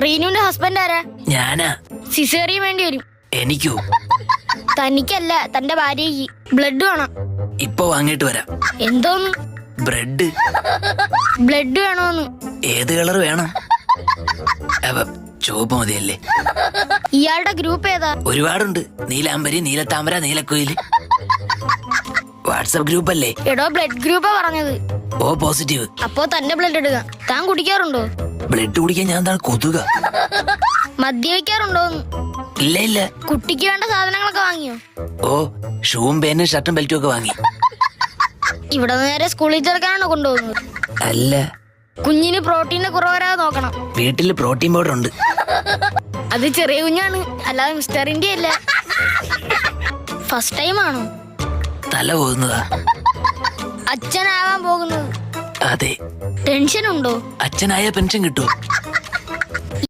റീനുവിന്റെ husband ആരാ? ഞാനാ. Caesarean വേണ്ടി വരും. എനിക്കോ? തനിക്കല്ല, തന്റെ ഭാര്യയ്ക്ക്. ബ്ലഡ് വേണം. ഇപ്പൊ വാങ്ങിട്ട് വരാം. എന്തോന്ന്? ബ്രെഡ്. ബ്ലഡ് വേണോന്ന്? ഏത് കളർ വേണം? ചുവപ്പ് മതിയല്ലേ? ഇയാളുടെ ഗ്രൂപ്പ് ഏതാ? ഒരുപാടുണ്ട്. നീലാംബരി, നീലത്താമര, നീലക്കുയില്. വാട്സപ്പ് ഗ്രൂപ്പ് അല്ലേ? എടോ, ബ്ലഡ് ഗ്രൂപ്പാ പറഞ്ഞത്. O positive. അപ്പോ തന്റെ ബ്ലഡ് എടുക്കാം. താൻ കുടിക്കാറുണ്ടോ? ബ്ലഡ് കുടിക്കാൻ ഞാൻ എന്താണ് കൊതുക? മദ്യപിക്കാറുണ്ടോന്ന്? ഇല്ല ഇല്ല. കുട്ടിക്ക് വേണ്ട സാധനങ്ങളൊക്കെ വാങ്ങിയോ? ഓ, ഷൂവും പേനും ഷർട്ടും ബെൽറ്റും ഒക്കെ വാങ്ങി. ഇവിടെ നേരെ സ്കൂളിൽ ചേർക്കാനാണോ കൊണ്ടുപോകുന്നത്? അല്ല, കുഞ്ഞിന് പ്രോട്ടീന് കുറവരാതെ നോക്കണം. വീട്ടില് പ്രോട്ടീൻ പൗഡർ ഉണ്ട്. അത് ചെറിയ കുഞ്ഞാണ്, അല്ലാതെ മിസ്റ്റർ ഇന്ത്യ അല്ല. ഫസ്റ്റ് ടൈം ആണോ? തല പോകുന്നതാ. അച്ഛനാവാൻ പോകുന്നത്? അതെ. ടെൻഷൻ ഉണ്ടോ? അച്ഛനായ പെൻഷൻ കിട്ടുമോ?